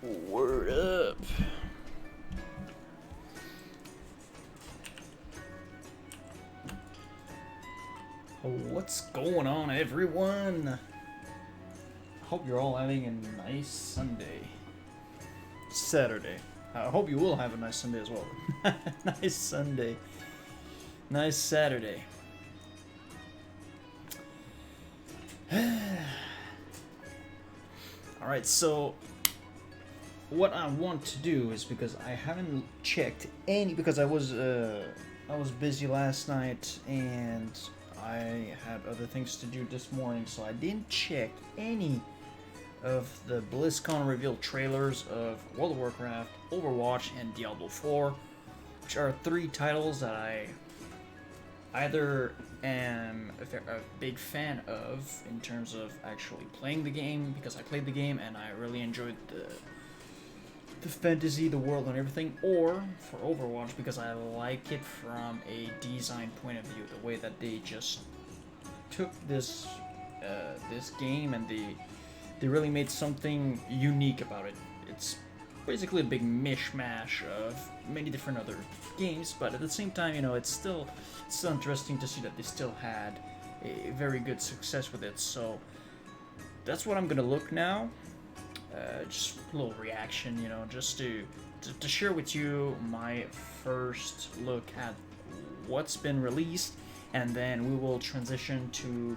Word up. What's going on, everyone? Hope you're all having a nice Sunday. Saturday. I hope you will have a nice Sunday as well. Nice Sunday. Nice Saturday. Alright, so what I want to do is, because I haven't checked any, because I was busy last night and I had other things to do this morning, so I didn't check any of the BlizzCon reveal trailers of World of Warcraft, Overwatch, and Diablo 4, which are 3 titles that I either am a big fan of in terms of actually playing the game, because I played the game and I really enjoyed the fantasy, the world, and everything, or for Overwatch because I like it from a design point of view, the way that they just took this game and they really made something unique about it. It's basically a big mishmash of many different other games, but at the same time, you know, it's still interesting to see that they still had a very good success with it. So that's what I'm gonna look now. Just a little reaction, you know, just to share with you my first look at what's been released, and then we will transition to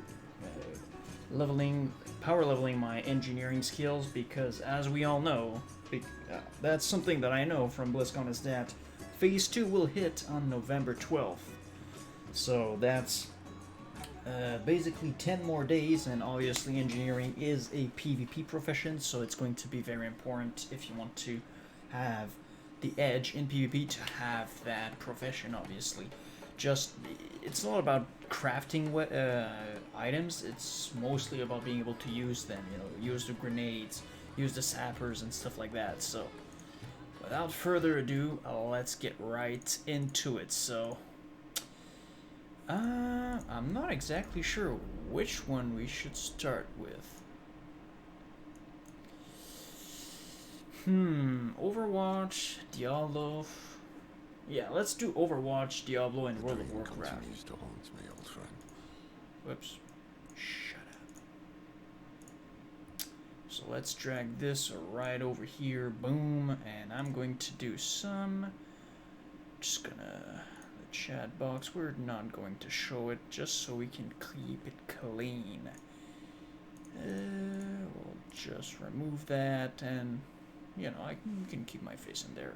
power leveling my engineering skills, because as we all know, that's something that I know from BlizzCon, is that Phase 2 will hit on November 12th. So that's basically 10 more days, and obviously engineering is a PvP profession, so it's going to be very important if you want to have the edge in PvP to have that profession, obviously. It's not about crafting items, it's mostly about being able to use them, you know, use the grenades, use the sappers and stuff like that. So without further ado, let's get right into it. So I'm not exactly sure which one we should start with. Overwatch, Diablo. Yeah, let's do Overwatch, Diablo, and World of Warcraft. Whoops. Shut up. So let's drag this right over here. Boom. And I'm going to do some... Just gonna... The chat box, we're not going to show it, just so we can keep it clean. We'll just remove that, and... You know, I can keep my face in there.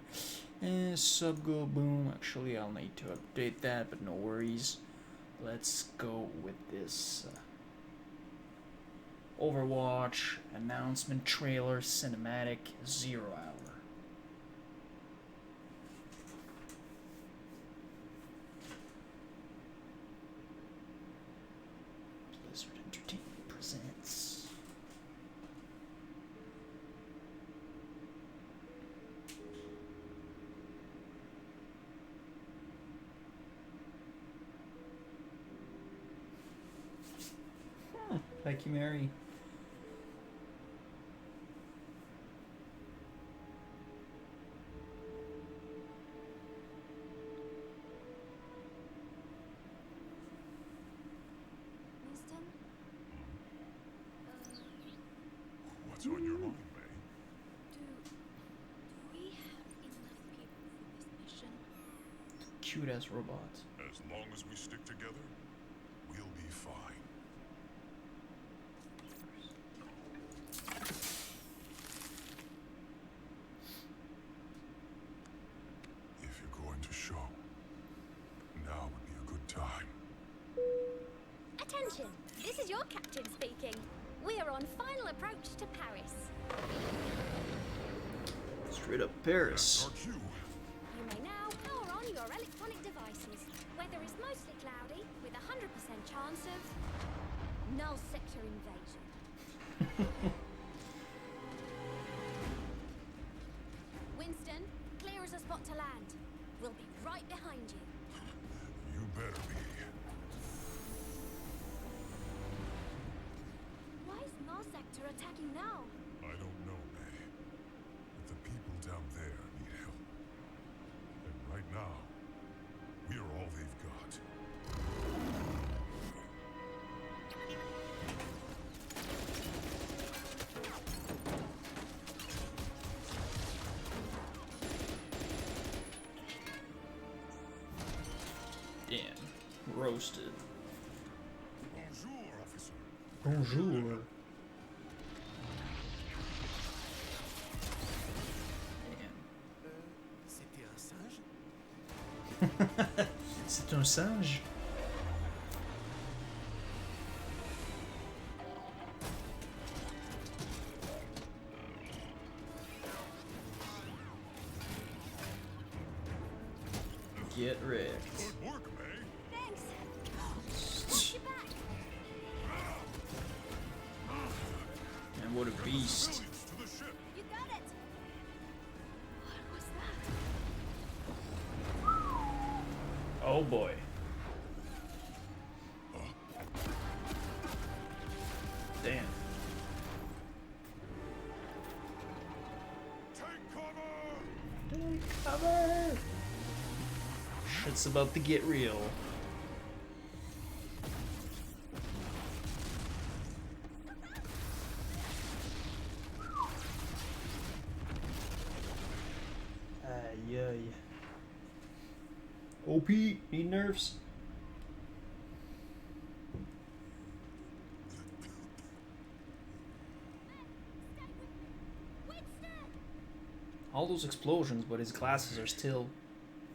Sub go boom. Actually, I'll need to update that, but no worries. Let's go with this Overwatch announcement trailer cinematic 0 hour. Blizzard Entertainment presents. Thank you, Mary. Winston? What's on your mind, May? Do we have enough people for this mission? Cute ass robots. As long as we stick together, we'll be fine. If you're going to show, now would be a good time. Attention! This is your captain speaking. We are on final approach to Paris. Straight up Paris. That's our cue. You may now power on your electronic devices. Weather is mostly cloudy, with a 100% chance of null sector invasion. Winston, clear as a spot to land. We'll be right behind you. You better be. Why is null sector attacking now? I don't know, May. roasted. Bonjour, officer. Bonjour. C'était un singe? C'est un singe? Get wrecked. Good work, May. Thanks. Watch your back. And what a beast. Civilians to the ship. You got it. What was that? Oh boy. Damn. Take cover. Take cover! Shit's about to get real. Ay. OP, need nerfs? All those explosions, but his glasses are still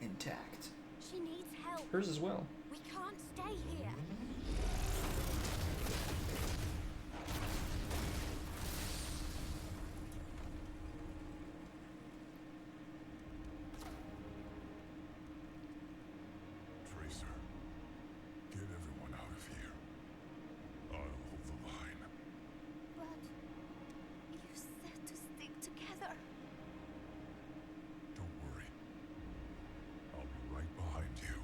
intact. She needs help. Hers as well. We can't stay here. Tracer, get everyone out of here. I'll hold the line. But you said to stick together. Don't worry. I'll be right behind you.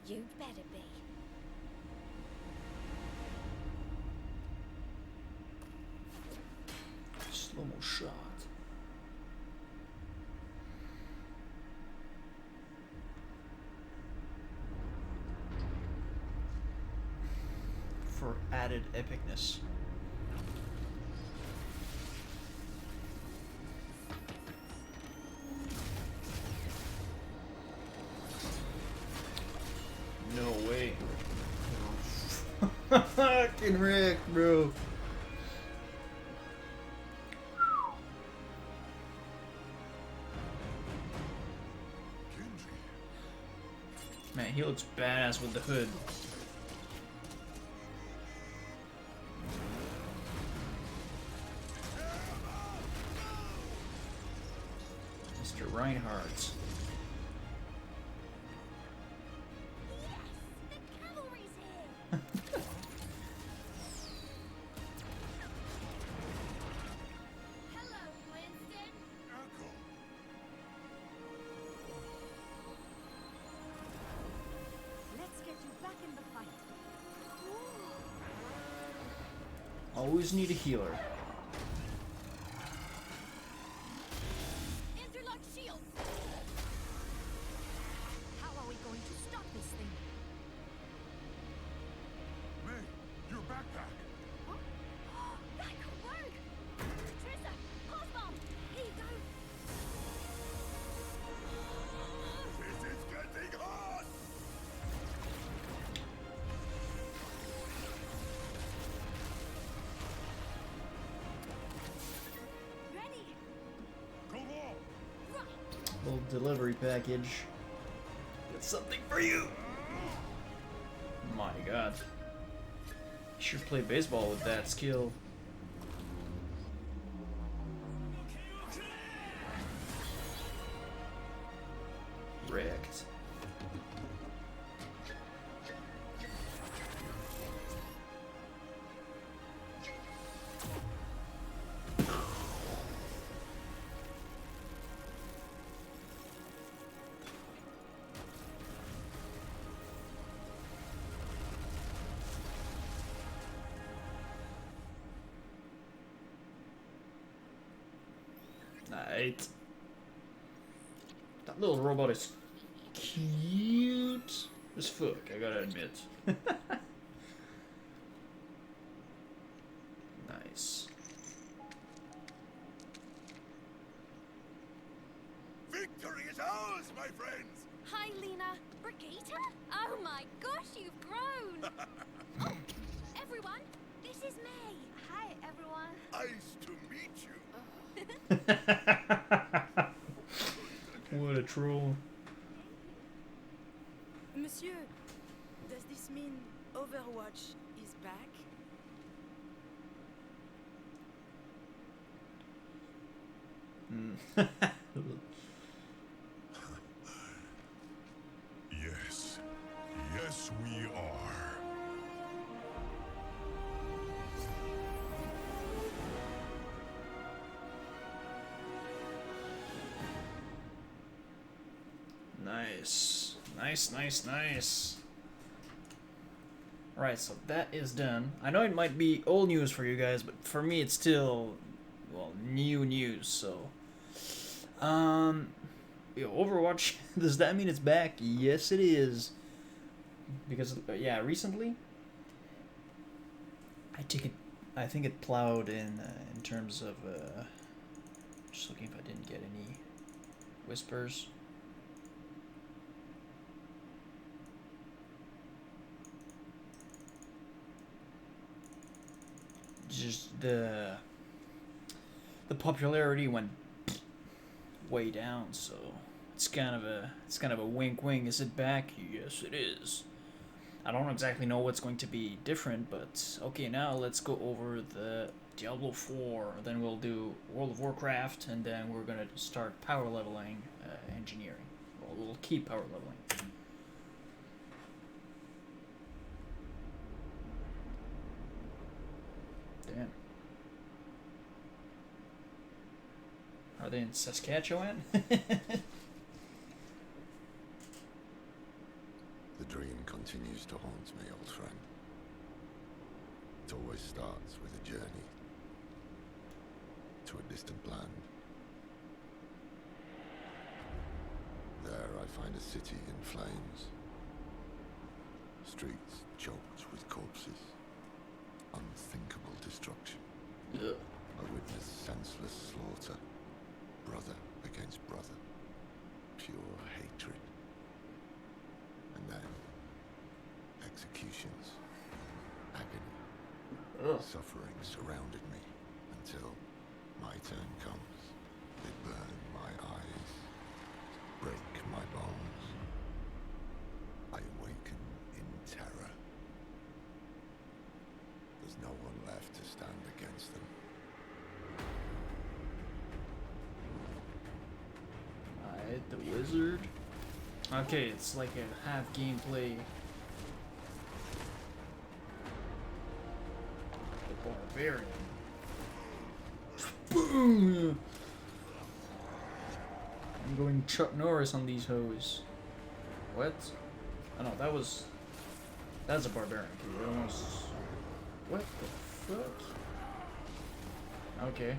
You'd better be. Slow-mo shot. For added epicness. No way. Fucking wrecked, bro. Kenji, Man, he looks badass with the hood. Mr. Reinhardt. Yes! The cavalry's here! Hello, Winston. Echo. Let's get you back in the fight. Always need a healer. Interlock shields! How are we going to stop this thing? May, your backpack. Huh? That could work! Trissa, pause bomb! Here you go! This is getting hot. Ready! Come on. Right! Little delivery package. Got something for you. My god. You should play baseball with that skill. Wrecked. Right. That little robot is cute as fuck, I gotta admit. Nice. Victory is ours, my friends. Hi, Lena. Brigitte? Oh my gosh, you've grown! Oh, everyone, this is May. Hi, everyone. Nice to meet you. What a troll. Monsieur, does this mean Overwatch is back? Yes. Yes, we are. Nice. Nice. Right, so that is done. I know it might be old news for you guys, but for me it's still, well, new news, so. Overwatch, does that mean it's back? Yes, it is. Because, yeah, recently, I think it plowed in terms of, just looking if I didn't get any whispers. Just the popularity went way down, so it's kind of a wink. Is it back? Yes, it is. I don't exactly know what's going to be different, but okay, now let's go over the Diablo 4. Then we'll do World of Warcraft, and then we're gonna start power leveling engineering. Well, we'll keep power leveling. Damn. Are they in Saskatchewan? The dream continues to haunt me, old friend. It always starts with a journey to a distant land. There I find a city in flames. Streets choked with corpses. Unthinkable destruction. Ugh. I witness senseless slaughter. Brother against brother. Pure hatred. And then, executions. Agony. Ugh. Suffering surrounded me until my turn comes. They burn my eyes. Break my bones. I awaken in terror. There's no one left to stand against them. Alright, the wizard. Okay, it's like a half gameplay. The barbarian. Boom! I'm going Chuck Norris on these hoes. What? Oh no, that's a barbarian. It almost. What the fuck? Okay.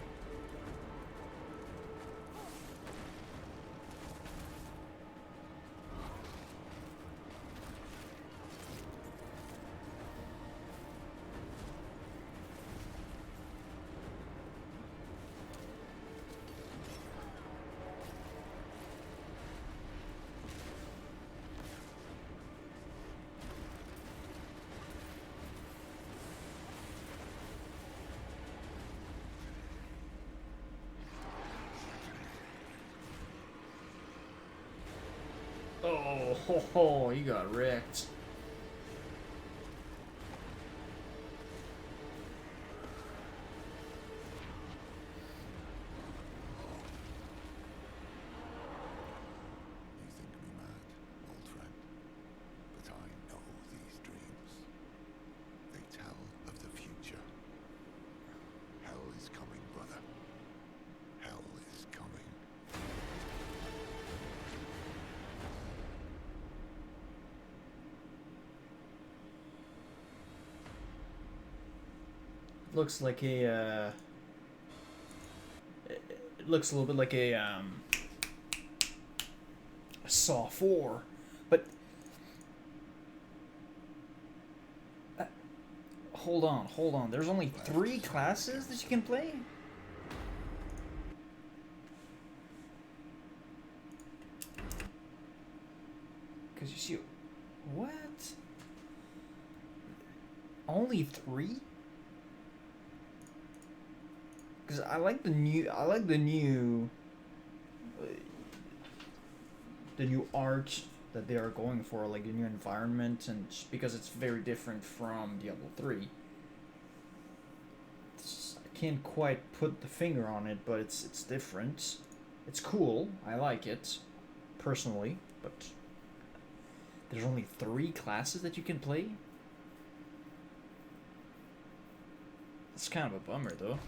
Oh, ho, ho, he got wrecked. You think me mad, old friend, but I know these dreams. They tell of the future. Hell is coming, brother. Hell is coming. Looks like a, it looks a little bit like a Saw 4, but hold on. There's only 3 classes that you can play? Because you see, what? Only 3? Because I like the new art that they are going for, like the new environment, and because it's very different from Diablo 3. I can't quite put the finger on it, but it's different. It's cool. I like it personally, but there's only 3 classes that you can play. It's kind of a bummer, though.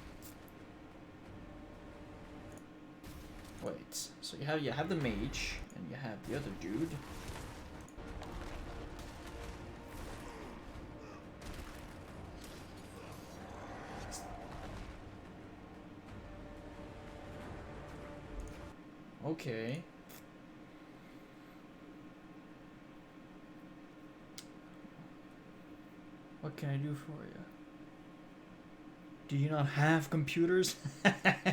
Wait, so you have the mage and you have the other dude. Okay. What can I do for you? Do you not have computers?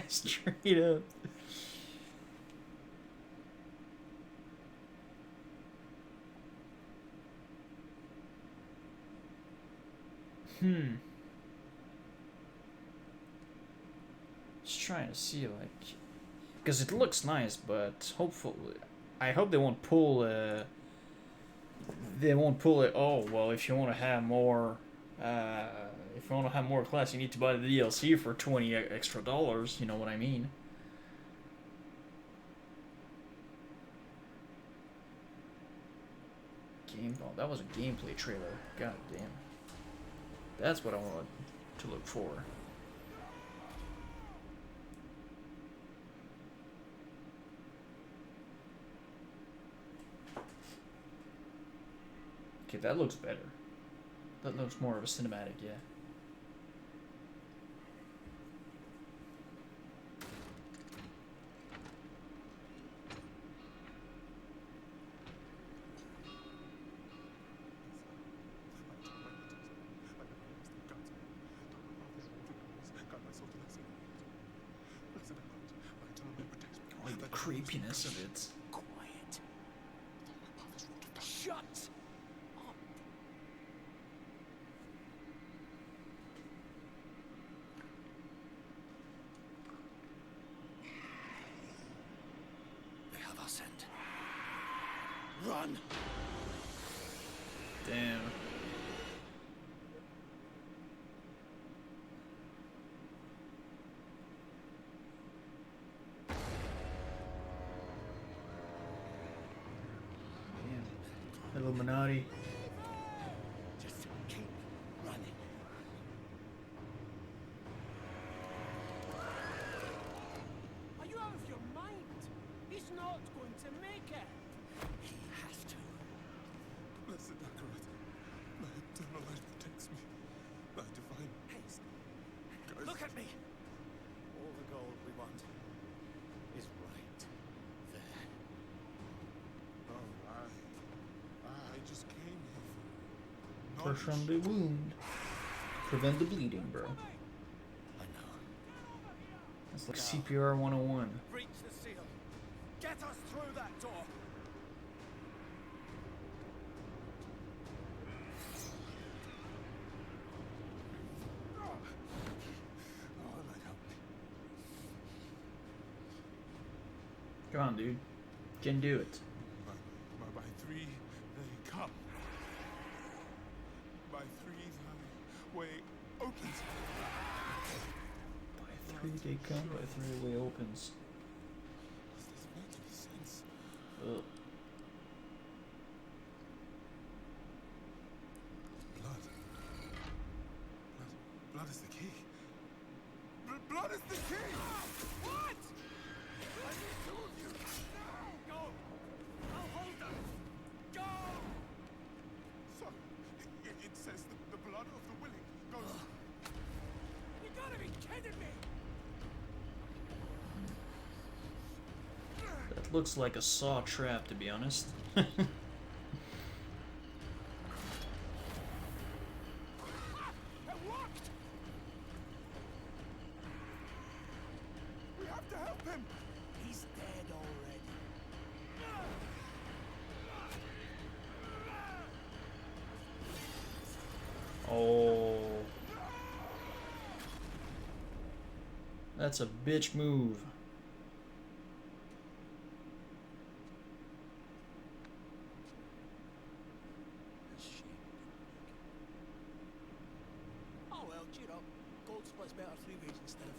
Straight up. Just trying to see, like, because it looks nice, but hopefully, I hope they won't pull. They won't pull it. Oh well, if you want to have more, class, you need to buy the DLC for $20 extra. You know what I mean? Oh, that was a gameplay trailer. God damn. That's what I wanted to look for. Okay, that looks better. That looks more of a cinematic, yeah. Like the creepiness of it. Quiet. Shut up. They have our scent. Run. Damn. Illuminati. Just keep running. Are you out of your mind? He's not going to make it. He has to. Blessed Bhelockharyh, my eternal light protects me. My divine haste. Look at me. All the gold we want is right there. Oh, I just came here for Push on the wound. Prevent the bleeding, bro. I know. That's like CPR 101. Reach the seal. Get us through that door. Oh, light help me. Come on, dude. You can do it. By 3 they come. By 3 the way opens. By 3 they come, by 3 the way opens. Does this make any sense? Ugh. Blood. Blood is the key. Blood is the key! What? I need 2 of you. Go! I'll hold them. Go! So, it says the blood of the willing goes... You gotta be kidding me. That looks like a saw trap, to be honest. It worked. We have to help him! He's dead already. That's a bitch move. Oh well, cheer up. Gold splits better 3 ways instead of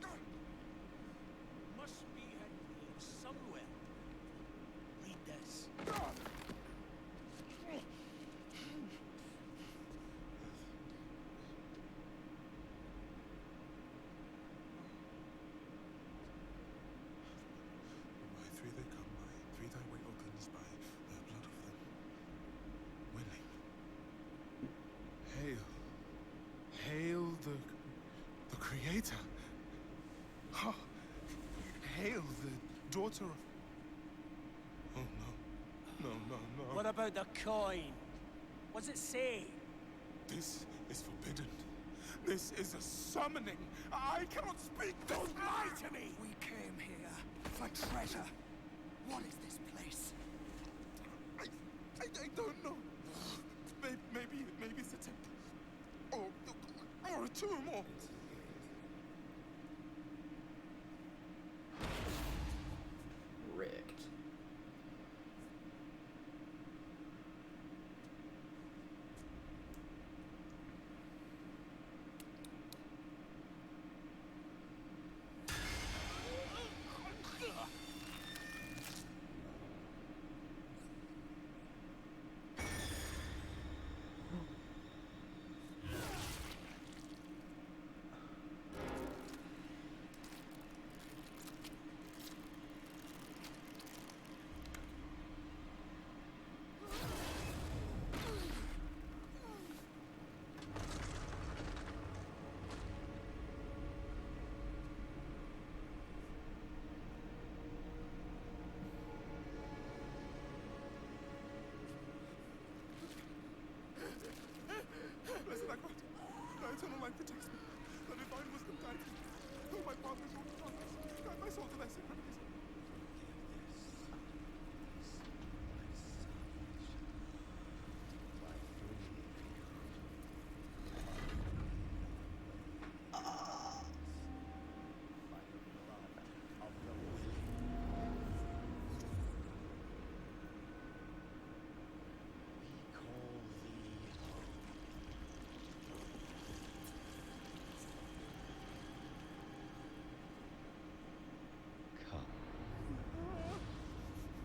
4. Must be in here somewhere. Read this. By three they come, by three thy way opens, by the blood of them willing. Hail. Hail the Creator. Ha! Hail the daughter of... Oh no. No, no, no. What about the coin? What's it say? This is forbidden. This is a summoning. I cannot speak. Don't lie to me! We came here for treasure. What is this place? I don't know. Maybe it's a temple. Or a tomb, or... Wrecked. Blessed thy God, thy eternal life protects me. Thy divine wisdom guides me. Though my path is walking darkness, guide my soul to thy sacred place.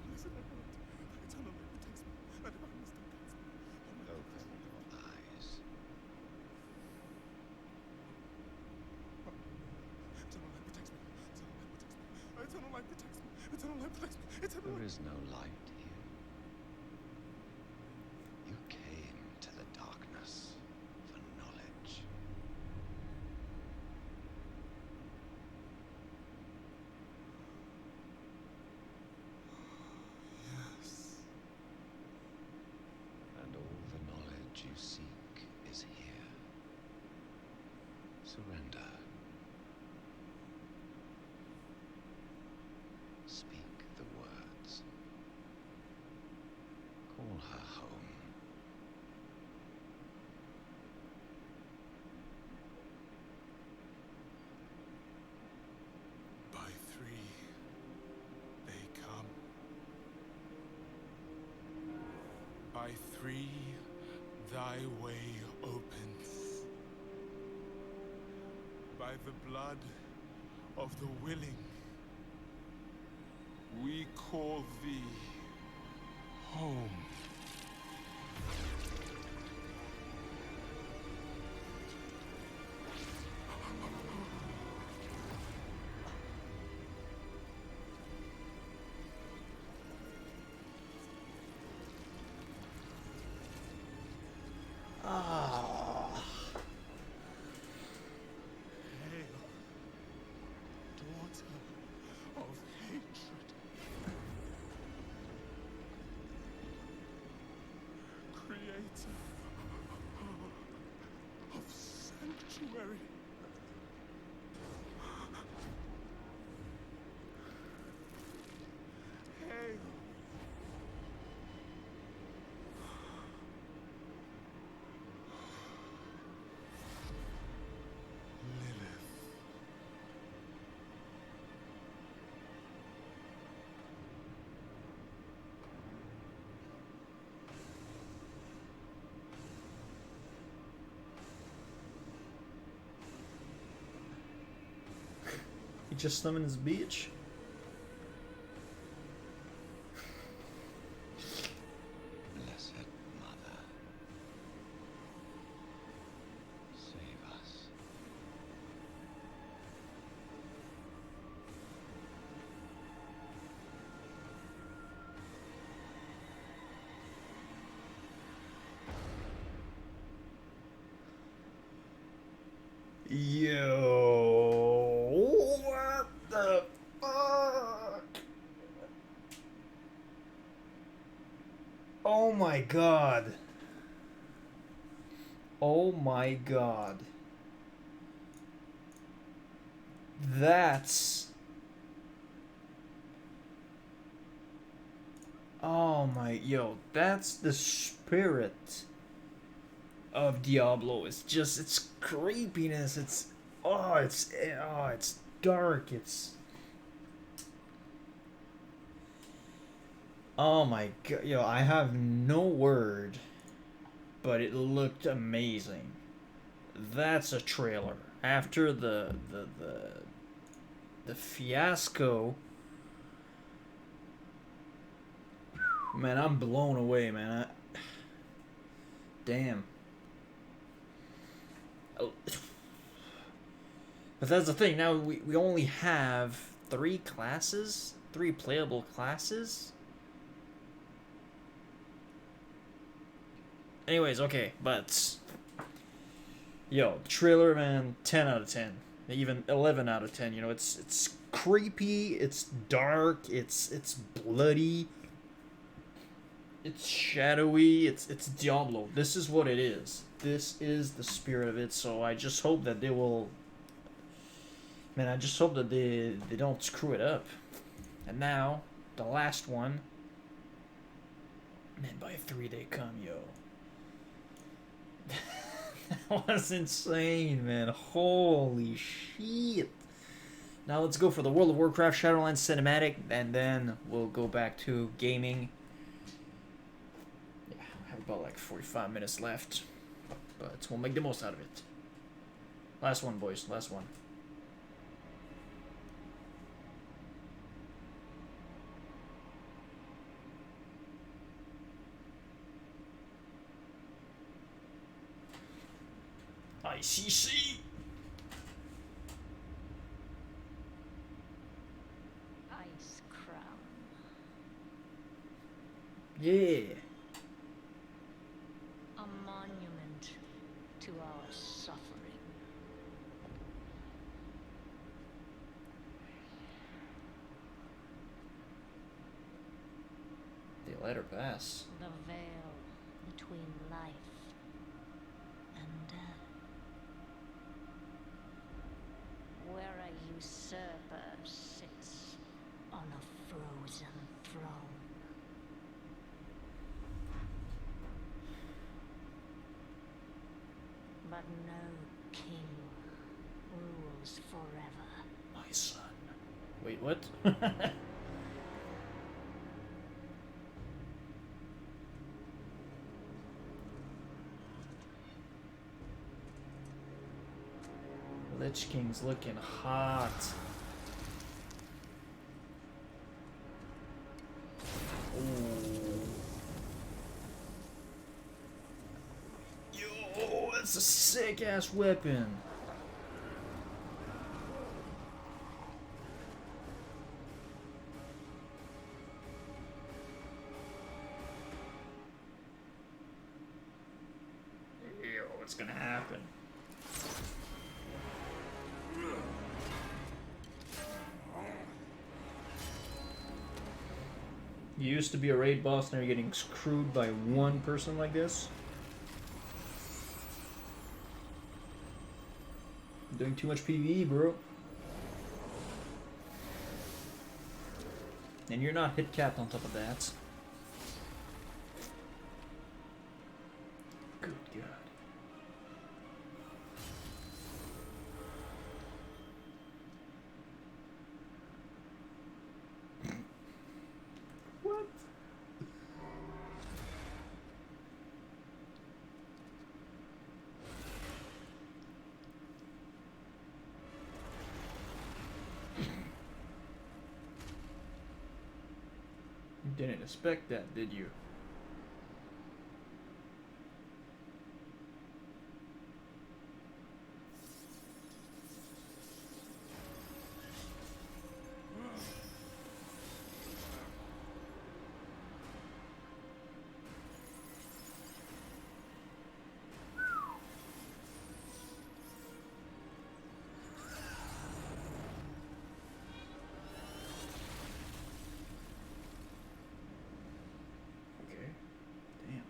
Blessed thy God, thy eternal life protects me. Thy divine wisdom guides me. Open your eyes. Eternal life protects me. Eternal life protects me. Eternal life protects me. Eternal There life... is no light here. You came to the darkness for knowledge. Yes. And all the knowledge you seek is here. Surrender. Speak the words. Call her home. By three they come. By three thy way opens. By the blood of the willing, we call thee home. Ah. Hail, daughter of hatred, creator of sanctuary. Hail, He just summoned his bitch. Blessed Mother, save us. Yo, what the fuck? Oh my god. Oh my god. That's... Oh my... Yo, that's the spirit of Diablo. It's just... It's creepiness. It's... Oh, it's dark. It's... Oh my god. Yo, I have no word. But it looked amazing. That's a trailer. After the fiasco, man, I'm blown away, man. Damn. Oh. But that's the thing. Now we only have 3 classes, 3 playable classes. Anyways, okay, but yo, trailer, man, 10 out of 10. Even 11 out of 10. You know, it's creepy, it's dark, it's bloody, it's shadowy, it's Diablo. This is what it is. This is the spirit of it. So I just hope that they will. Man, I just hope that they don't screw it up. And now the last one. Man, by 3 they come, yo. That was insane, man. Holy shit. Now let's go for the World of Warcraft Shadowlands cinematic, and then we'll go back to gaming. Yeah, I have about like 45 minutes left, but we'll make the most out of it. Last one, boys. Last one. ICC. Ice Crown. Yeah. A monument to our suffering. They let her pass. The veil between life and death. Where a usurper sits on a frozen throne. But no king rules forever. My son. Wait, what? Lich King's looking hot. Ooh. Yo, that's a sick ass weapon. Yo, what's gonna happen? You used to be a raid boss, now you're getting screwed by one person like this? You're doing too much PvE, bro. And you're not hit capped on top of that. Good God. What? Didn't expect that, did you? Okay. Damn.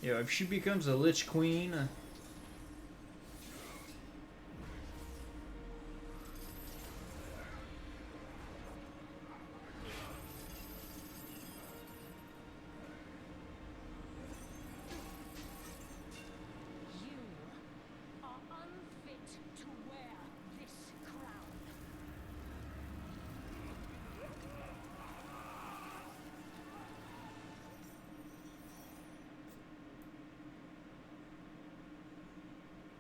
Yeah, if she becomes a Lich Queen, You are unfit to wear this crown.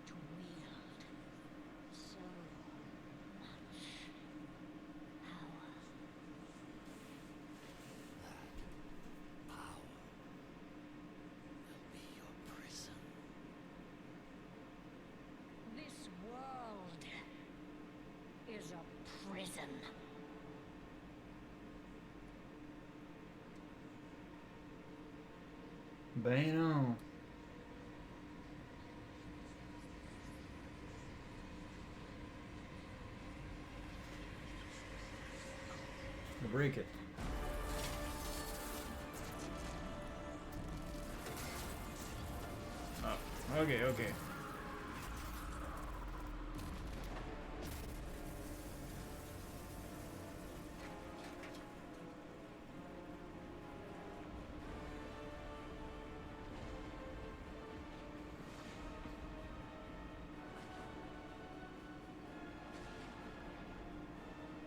To wield so much power. Power will be your prison. This world is a prison. bang on. Break it. Oh, okay, okay.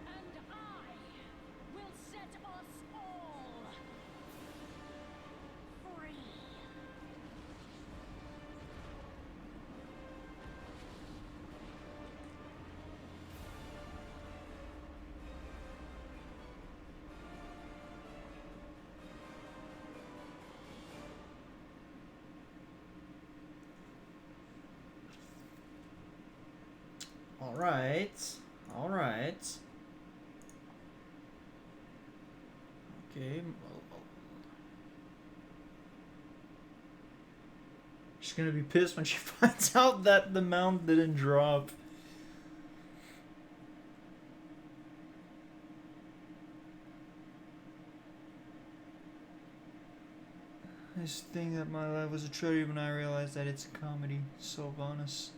And I will set us all free. All right. All right. Okay. She's gonna be pissed when she finds out that the mount didn't drop. I just think that my life was a tragedy when I realized that it's a comedy. Sylvanas.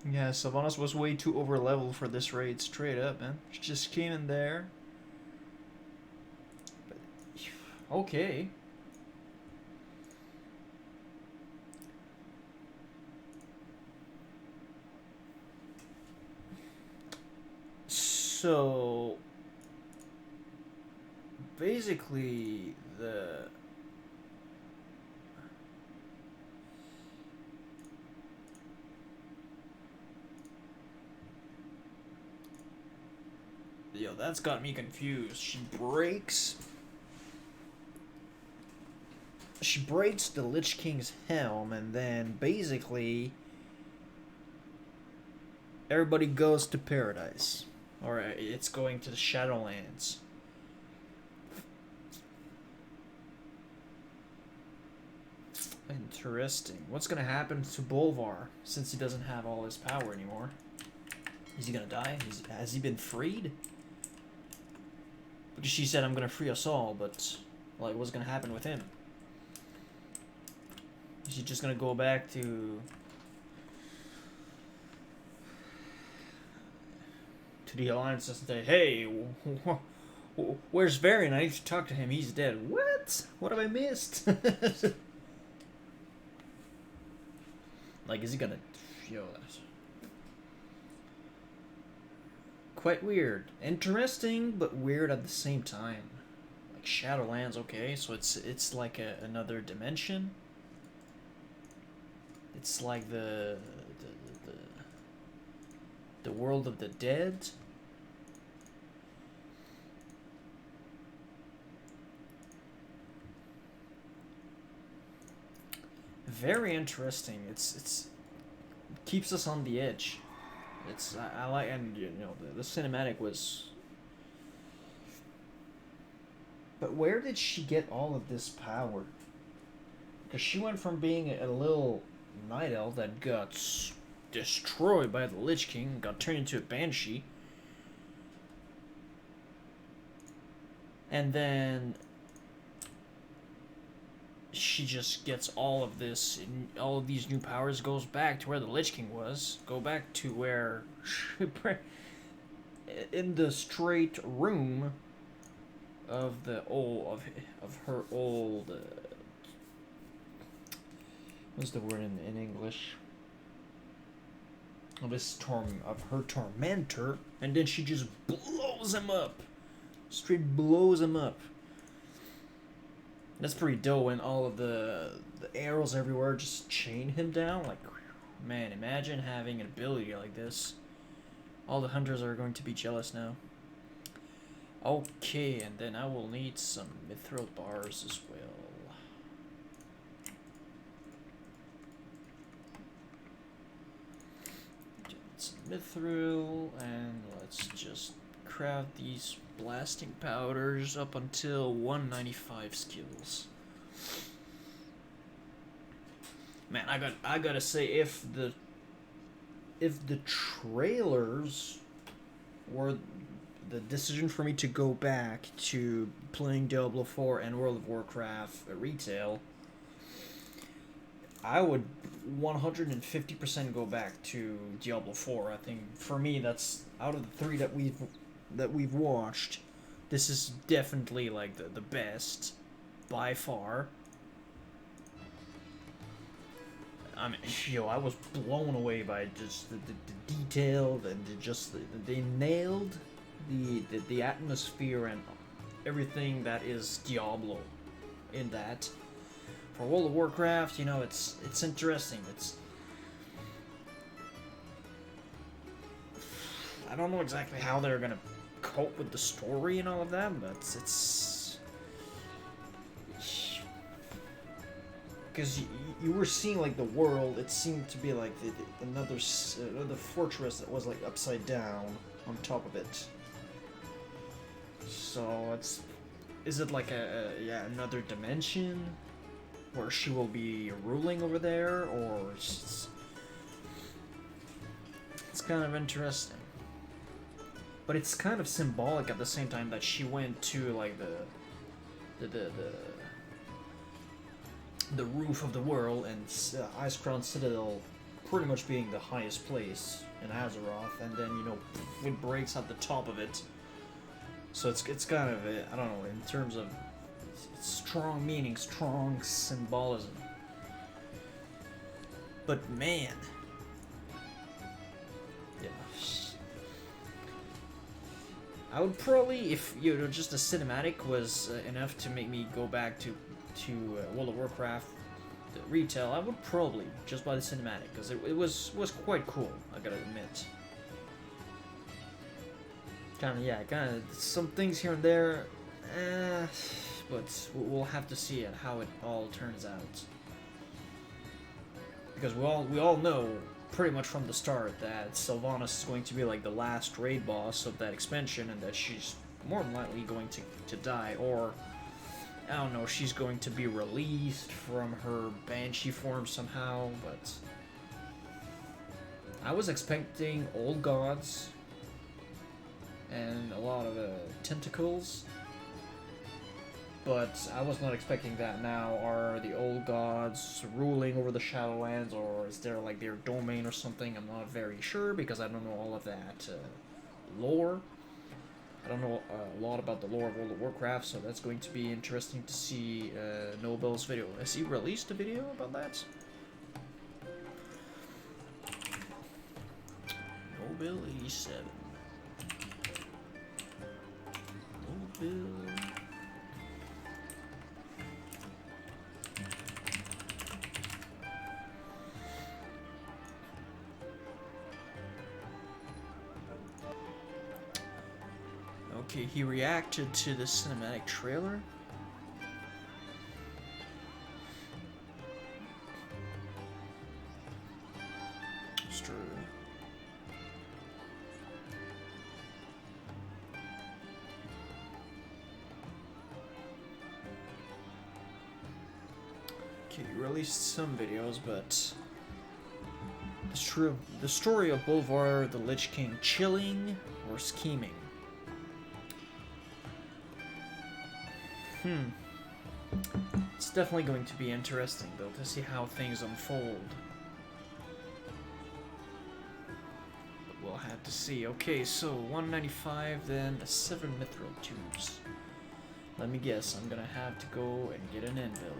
Yeah, Sylvanas was way too over leveled for this raid, straight up, man. She just came in there. But, okay. So basically Yo, that's got me confused. She breaks the Lich King's helm, and then basically everybody goes to paradise. Or it's going to the Shadowlands. Interesting. What's gonna happen to Bolvar since he doesn't have all his power anymore? Is he gonna die? Has he been freed? Because she said, I'm gonna free us all, but like, what's gonna happen with him? Is he just gonna go back to the Alliance and say, hey, where's Varian? I need to talk to him. He's dead. What? What have I missed? Like, is he gonna... Yo, that's... Quite weird. Interesting, but weird at the same time. Like, Shadowlands, okay, so it's like another dimension. It's like the world of the dead. Very interesting. It's keeps us on the edge. I like, and you know, the cinematic was. But where did she get all of this power? Because she went from being a little night elf that got destroyed by the Lich King, got turned into a banshee, and then she just gets all of this, all of these new powers, goes back to where the Lich King was, go back to where, in the straight room of the old, of her old, what's the word in English? Of her tormentor, and then she just blows him up, straight blows him up. That's pretty dope when all of the arrows everywhere just chain him down. Like, man, imagine having an ability like this. All the hunters are going to be jealous now. Okay, and then I will need some mithril bars as well. Some mithril, and let's just craft these blasting powders up until 195 skills. Man, I gotta say, if the trailers were the decision for me to go back to playing Diablo 4 and World of Warcraft retail, I would 150% go back to Diablo 4. I think for me, that's out of the three that we've watched, this is definitely like the best by far. I mean, yo, I was blown away by just the detail and they nailed the atmosphere and everything that is Diablo in that. For World of Warcraft, you know, it's interesting. I don't know exactly how they're gonna cope with the story and all of that, but it's because you were seeing like the world. It seemed to be like another fortress that was like upside down on top of it. So is it like another dimension where she will be ruling over there, or it's kind of interesting. But it's kind of symbolic at the same time that she went to like the roof of the world, and Icecrown Citadel pretty much being the highest place in Azeroth, and then, you know, it breaks at the top of it. So it's kind of I don't know, in terms of strong meaning, strong symbolism. But man, yeah, I would probably, if you know, just a cinematic was enough to make me go back to World of Warcraft retail, I would probably just buy the cinematic, because it was quite cool, I gotta admit. Kind of some things here and there, but we'll have to see how it all turns out. Because we all know pretty much from the start that Sylvanas is going to be like the last raid boss of that expansion, and that she's more than likely going to die, or I don't know, she's going to be released from her banshee form somehow. But I was expecting old gods and a lot of tentacles, but I was not expecting that. Now, are the old gods ruling over the Shadowlands, or is there like their domain or something? I'm not very sure, because I don't know all of that lore. I don't know a lot about the lore of World of Warcraft, so that's going to be interesting to see Nobel's video. Has he released a video about that? Nobel 87. Nobel. Okay, he reacted to the cinematic trailer. It's true. Okay, you released some videos, but the story of Bolvar the Lich King chilling or scheming? It's definitely going to be interesting, though, to see how things unfold. But we'll have to see. Okay, so 195, then 7 mithril tubes. Let me guess, I'm gonna have to go and get an anvil.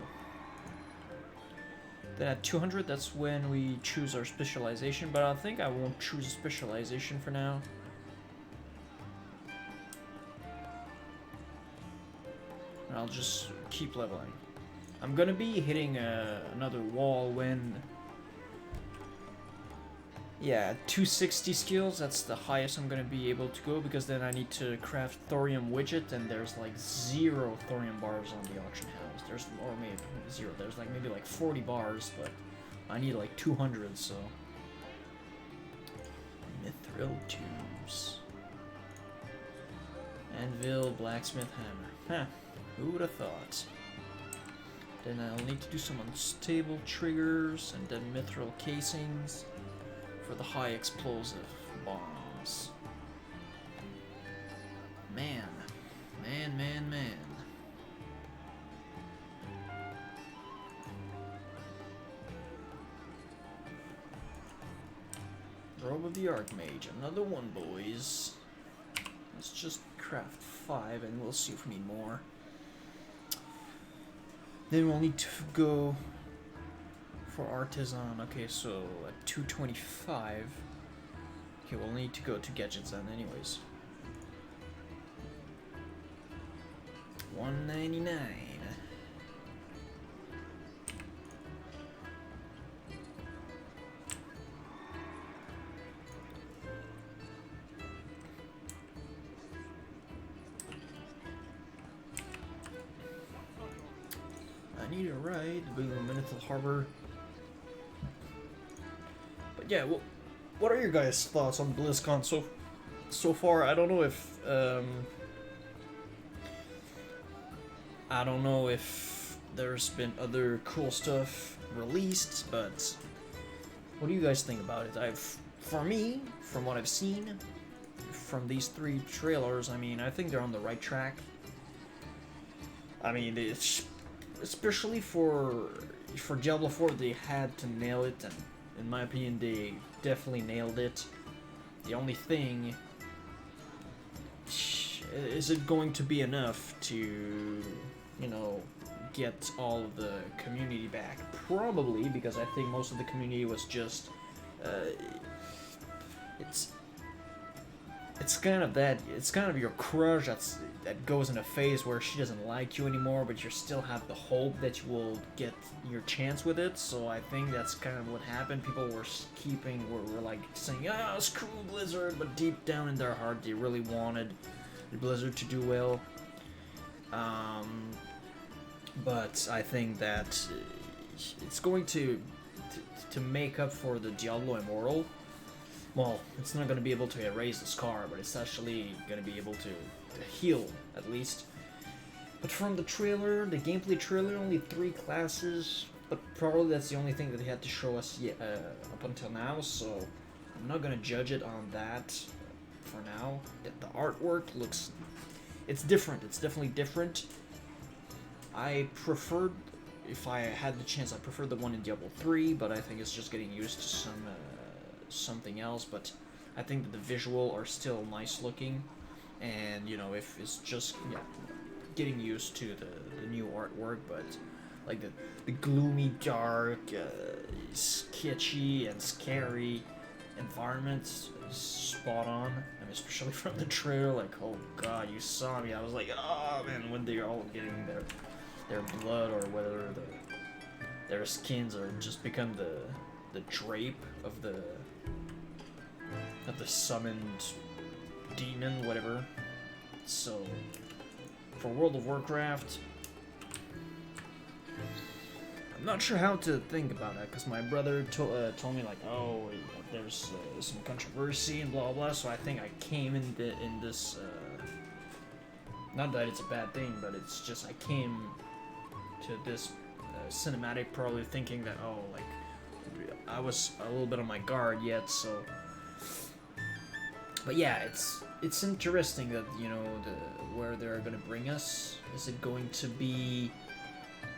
Then at 200, that's when we choose our specialization, but I think I won't choose a specialization for now. I'll just keep leveling. I'm gonna be hitting another wall when... Yeah, 260 skills, that's the highest I'm gonna be able to go, because then I need to craft thorium widget, and there's like 0 thorium bars on the auction house. There's, or maybe 0, there's like maybe like 40 bars, but I need like 200, so... Mithril tubes. Anvil, blacksmith hammer. Huh. Who would have thought? Then I'll need to do some unstable triggers and then mithril casings for the high explosive bombs. Man. Robe of the Archmage, another one, boys. Let's just craft 5 and we'll see if we need more. Then we'll need to go for Artisan. Okay, so at 225. Okay, we'll need to go to gadgets then anyways. 199. I need a ride to Bhelockharyh Harbor. But yeah, well, what are your guys' thoughts on BlizzCon so far? I don't know if there's been other cool stuff released, but what do you guys think about it? For me, from what I've seen from these 3 trailers, I mean, I think they're on the right track. I mean, especially for Diablo 4, they had to nail it, and in my opinion, they definitely nailed it. The only thing is, it going to be enough to, you know, get all of the community back? Probably, because I think most of the community was just, it's kind of your crush that goes in a phase where she doesn't like you anymore, but you still have the hope that you will get your chance with it. So I think that's kind of what happened. People were like saying, "Ah, screw Blizzard," but deep down in their heart, they really wanted Blizzard to do well. But I think that it's going to make up for the Diablo Immortal. Well, it's not going to be able to erase the scar, but it's actually going to be able to heal, at least. But from the trailer, the gameplay trailer, only 3 classes, but probably that's the only thing that they had to show us up until now, so I'm not going to judge it on that for now. The artwork looks... it's different, it's definitely different. I preferred, if I had the chance, I preferred the one in Diablo 3, but I think it's just getting used to something else. But I think that the visual are still nice looking, and you know, if it's just getting used to the new artwork, but like the gloomy, dark, sketchy and scary environments is spot on. I mean, especially from the trailer, like, oh god, you saw me. I was like, oh man, when they're all getting their blood, or whether their skins are just become the drape of the summoned demon, whatever. So, for World of Warcraft, I'm not sure how to think about that, because my brother told me, like, oh, there's some controversy and blah blah, so I think I came in this, not that it's a bad thing, but it's just I came to this cinematic probably thinking that, oh, like, I was a little bit on my guard yet, so... But yeah, it's interesting that, you know, where they're gonna bring us. Is it going to be,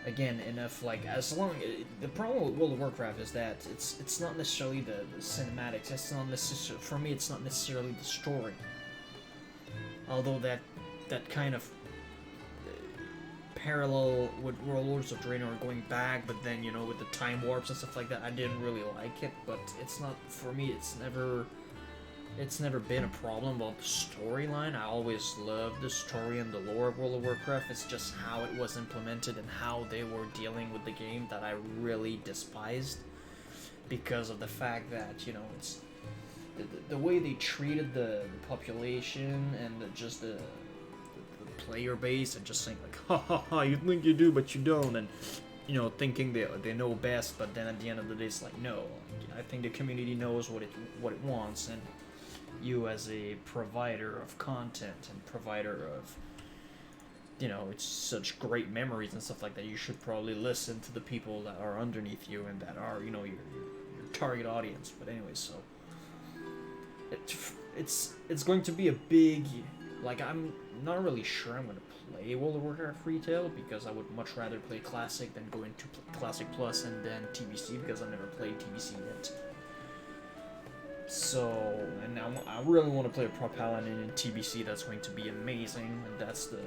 again, enough, like, as long... The problem with World of Warcraft is that it's not necessarily the cinematics, it's not necessarily... For me, it's not necessarily the story. Although that kind of parallel with Warlords of Draenor going back, but then, you know, with the time warps and stuff like that, I didn't really like it, but it's not, for me, it's never been a problem about the storyline. I always loved the story and the lore of World of Warcraft. It's just how it was implemented and how they were dealing with the game that I really despised, because of the fact that, you know, it's the way they treated the population and just the player base, and just saying like, ha ha ha, you think you do but you don't, and, you know, thinking they know best, but then at the end of the day it's like, no, I think the community knows what it wants, and you as a provider of content and provider of, you know, it's such great memories and stuff like that, you should probably listen to the people that are underneath you and that are, you know, your target audience. But anyway, so it's going to be a big, like, I'm not really sure I'm going to play World of Warcraft Retail, because I would much rather play Classic than go into Classic Plus and then TBC, because I've never played TBC yet. So, and I really want to play a Pro Paladin in TBC. That's going to be amazing, and that's the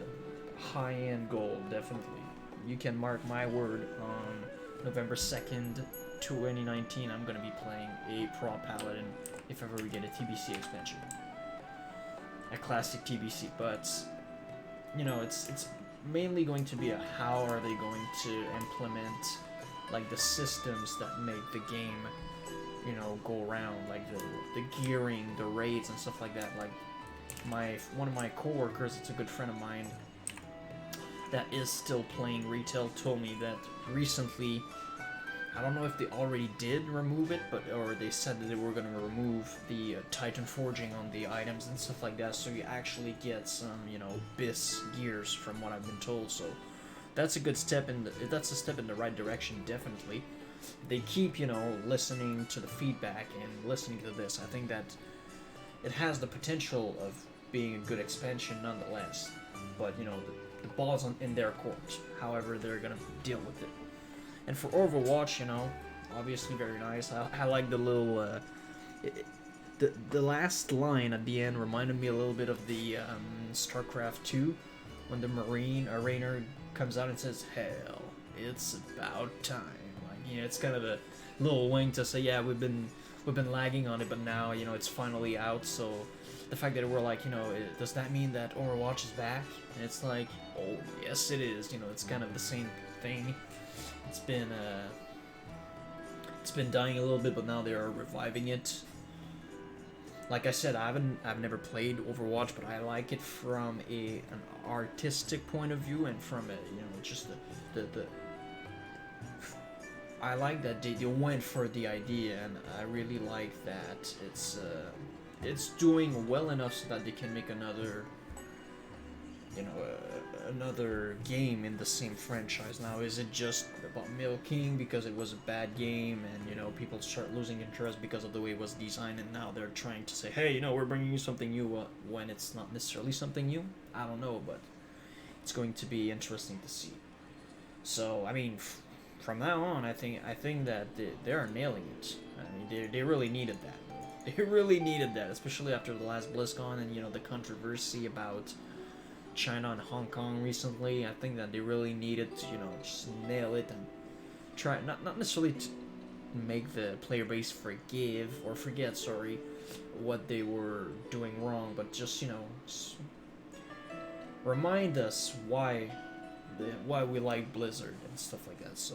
high-end goal, definitely. You can mark my word, on November 2nd, 2019, I'm going to be playing a Pro Paladin if ever we get a TBC expansion. A classic TBC, but, you know, it's mainly going to be a how are they going to implement, like, the systems that make the game, you know, go around, like the gearing, the raids and stuff like that. Like, one of my coworkers, it's a good friend of mine that is still playing retail, told me that recently, I don't know if they already did remove it, or they said that they were going to remove the Titan forging on the items and stuff like that, so you actually get some, you know, BIS gears, from what I've been told. So that's a good step that's a step in the right direction, definitely. They keep, you know, listening to the feedback and listening to this. I think that it has the potential of being a good expansion nonetheless, but, you know, the ball's in their court, however they're going to deal with it. And for Overwatch, you know, obviously very nice. I like the little, the last line at the end reminded me a little bit of the StarCraft 2, when the Rainer comes out and says, "Hell, it's about time." Like, you know, it's kind of a little wink to say, yeah, we've been lagging on it, but now, you know, it's finally out. So the fact that we're like, you know, does that mean that Overwatch is back? And it's like, oh yes, it is. You know, it's kind of the same thing. It's been dying a little bit, but now they are reviving it. Like I said, I've never played Overwatch, but I like it from an artistic point of view, and from a, you know, just the I like that they went for the idea, and I really like that it's doing well enough so that they can make another, you know, another game in the same franchise. Now, is it just about milking because it was a bad game, and, you know, people start losing interest because of the way it was designed, and now they're trying to say, hey, you know, we're bringing you something new, when it's not necessarily something new? I don't know, but it's going to be interesting to see. So, I mean, from now on, I think that they are nailing it. I mean, they really needed that. They really needed that, especially after the last BlizzCon and, you know, the controversy about China and Hong Kong recently. I think that they really needed to, you know, just nail it and try, not necessarily to make the player base forget, what they were doing wrong, but just, you know, remind us why we like Blizzard and stuff like that. So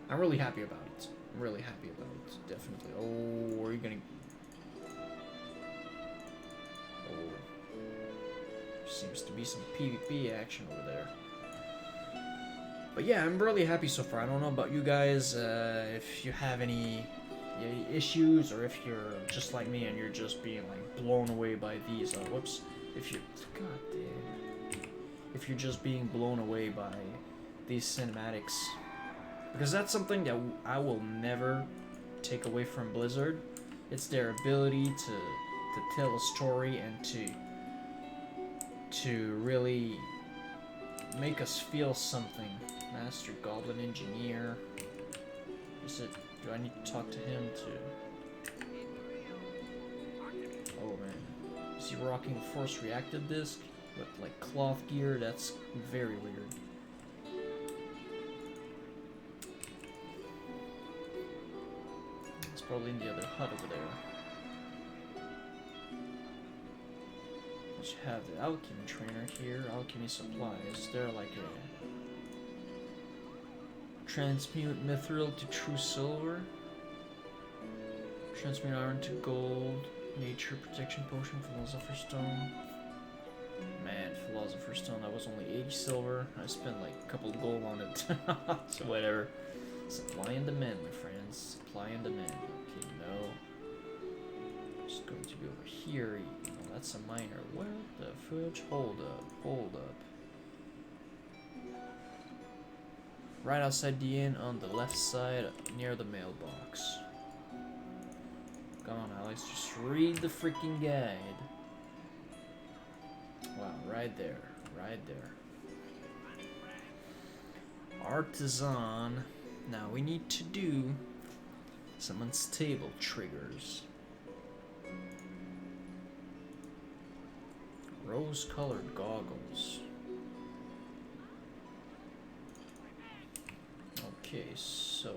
I'm really happy about it. I'm really happy about it, definitely. Oh, are you gonna... Oh. seems to be some PvP action over there. But yeah, I'm really happy so far. I don't know about you guys, if you have any issues, or if you're just like me and you're just being like blown away by these. Whoops. If you're, god damn, if you're just being blown away by these cinematics, because that's something that I will never take away from Blizzard. It's their ability to tell a story and to really make us feel something. Master Goblin Engineer. Is it? Do I need to talk to him to? Oh man, is he rocking a Force Reactive disc with like cloth gear? That's very weird. It's probably in the other hut over there. Let's have the alchemy trainer here. Alchemy supplies. They're like a transmute mithril to true silver. Transmute iron to gold. Nature protection potion, philosopher's stone. Man, philosopher's stone, that was only 80 silver. I spent like a couple of gold on it. So whatever. Supply and demand, my friends. Supply and demand. Okay, no. Just going to be over here. Oh, that's a miner. What the fudge? Hold up. Hold up. Right outside the inn on the left side near the mailbox. Come on, Alex, just read the freaking guide. Wow, right there. Right there. Artisan. Now we need to do some unstable triggers. Rose-colored goggles. Okay, so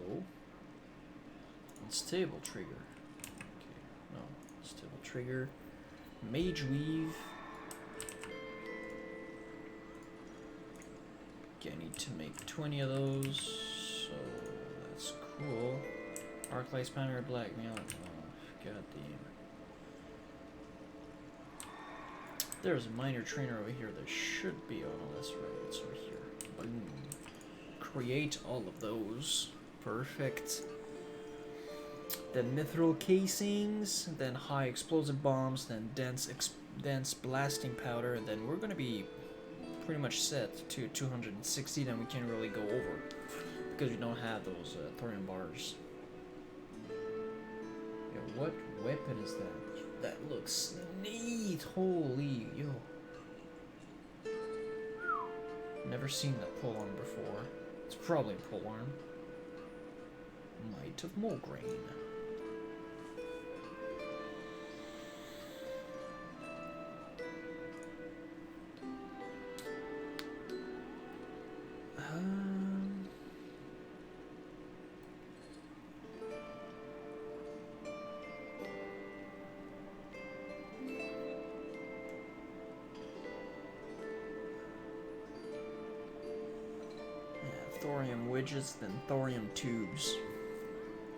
unstable trigger. Okay, no, unstable trigger. Mage weave. Okay, I need to make 20 of those. So that's cool. Arc light spanner, blackmail. Oh, god damn. There's a miner trainer over here. There should be. Oh no, that's right. It's over here. Boom. Create all of those. Perfect. Then mithril casings, then high explosive bombs, then dense blasting powder, and then we're gonna be pretty much set to 260. Then we can't really go over because we don't have those thorium bars. Yo, what weapon is that? That looks neat. Holy yo! Never seen that polearm before. It's probably a polearm. Might of Mulgrain. Thorium widgets, then thorium tubes.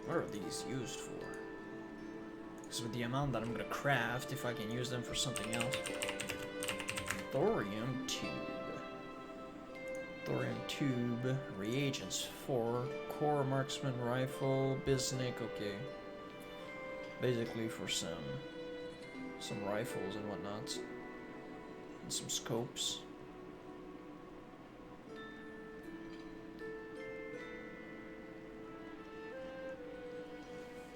What are these used for? Because with the amount that I'm gonna craft, if I can use them for something else. Thorium tube. Thorium tube. Reagents for core marksman rifle, bisnick, okay. Basically for some rifles and whatnot. And some scopes.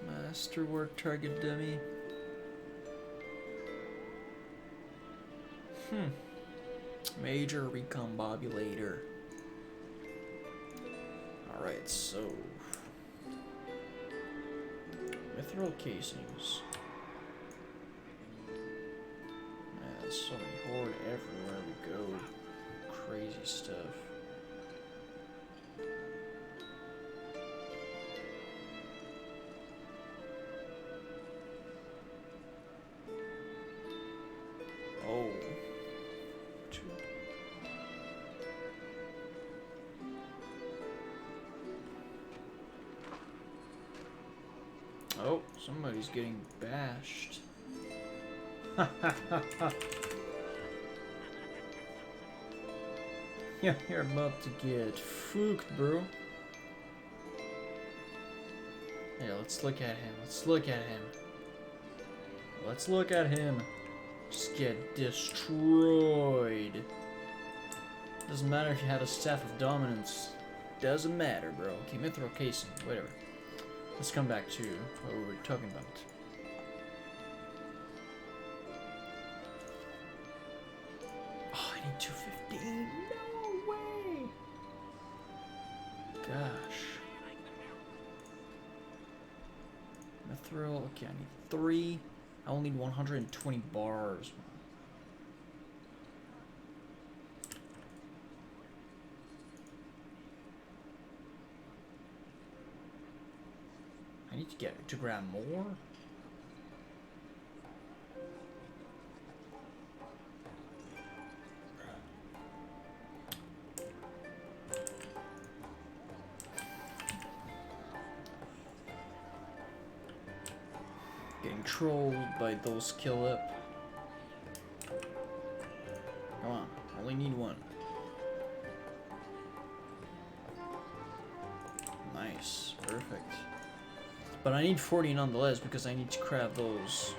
Masterwork target dummy. Major recombobulator. Alright, so mithril casings. Man, so many horde everywhere we go. Crazy stuff. Oh. Oh, somebody's getting bashed. Yeah, you're about to get fucked, bro. Yeah, let's look at him. Let's look at him. Let's look at him. Just get destroyed. Doesn't matter if you had a staff of dominance. Doesn't matter, bro. Okay, mithril casing, whatever. Let's come back to what we were talking about. Oh, I need 215. No way. Gosh. Mithril. Okay, I need 3. I only need 120 bars. I need to get to grab more. Getting trolled by those kill up. Come on, I only need 1. Nice, perfect. But I need 40 nonetheless because I need to craft those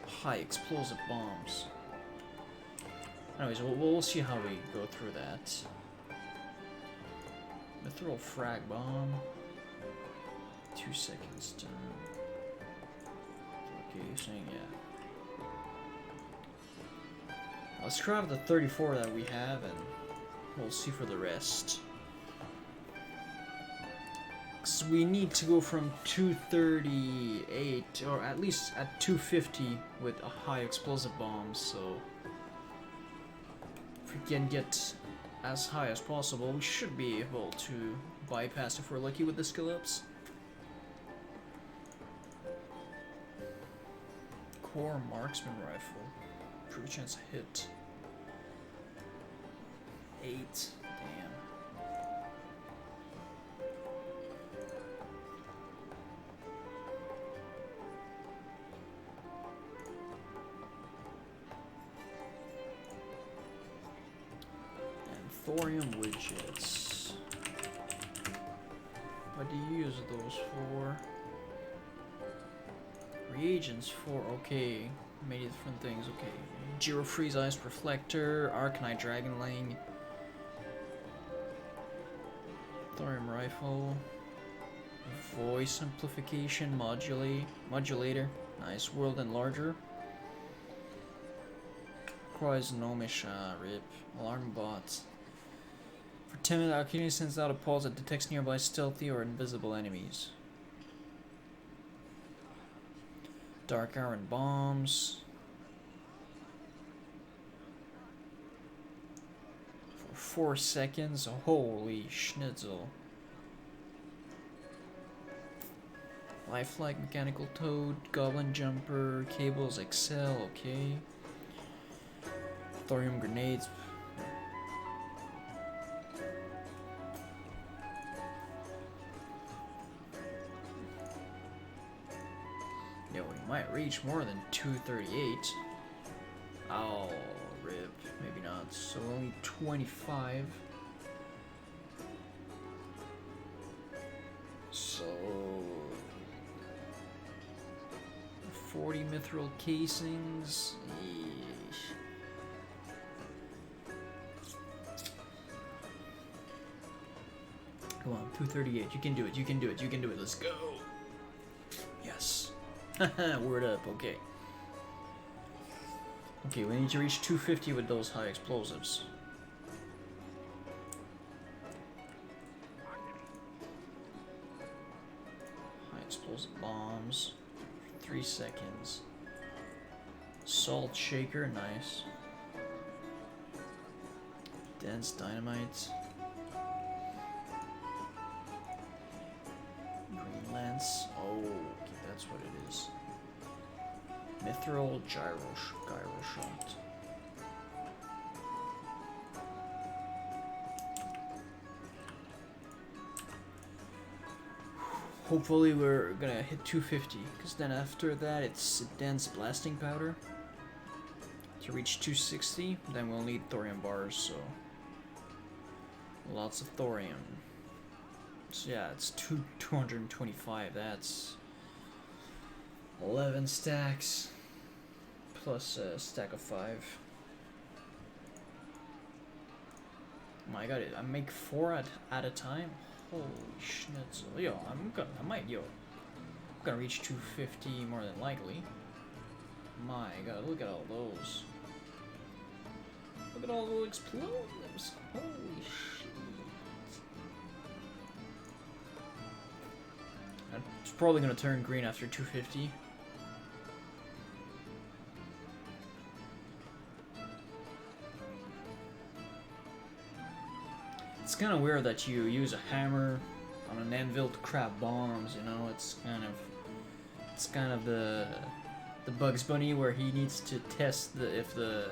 high explosive bombs. Anyways, we'll see how we go through that. Mithril frag bomb. 2 seconds done. Okay, you're saying yeah. Let's craft the 34 that we have and we'll see for the rest. So we need to go from 238 or at least at 250 with a high explosive bomb, so if we can get as high as possible we should be able to bypass if we're lucky with the skill ups. Core marksman rifle, pretty chance to hit. 8, damn. Thorium widgets. What do you use those for? Reagents for, okay. Many different things, okay. Giro Freeze Ice Reflector, Arcanite Dragonling, Thorium Rifle, Voice Amplification Modulator, nice. World Enlarger, Requires Gnomish, RIP, Alarm Bot. For timid, Arcadia sends out a pulse that detects nearby stealthy or invisible enemies. Dark Iron Bombs. For 4 seconds, holy schnitzel. Lifelike Mechanical Toad, Goblin Jumper, Cables Excel, okay. Thorium Grenades. Yo, we might reach more than 238. Oh, rip. Maybe not. So only 25. So 40 mithril casings. Yeesh. Come on, 238. You can do it. You can do it. You can do it. Let's go. Yes. Word up. Okay. Okay, we need to reach 250 with those high explosives. High explosive bombs. 3 seconds. Salt shaker, nice. Dense dynamite. Green lance. Oh, okay, that's what it is. Mithril gyro shot. Hopefully we're gonna hit 250, because then after that it's dense blasting powder. To reach 260, then we'll need thorium bars, so Lots of thorium. So yeah, it's 225. That's 11 stacks plus a stack of 5. My god, I make 4 at a time. Holy schnitzel. Yo, I'm gonna reach 250 more than likely. My god, look at all those. Look at all those explosives. Holy shit. It's probably gonna turn green after 250. It's kind of weird that you use a hammer on an anvil to craft bombs, you know, it's kind of the Bugs Bunny where he needs to test if the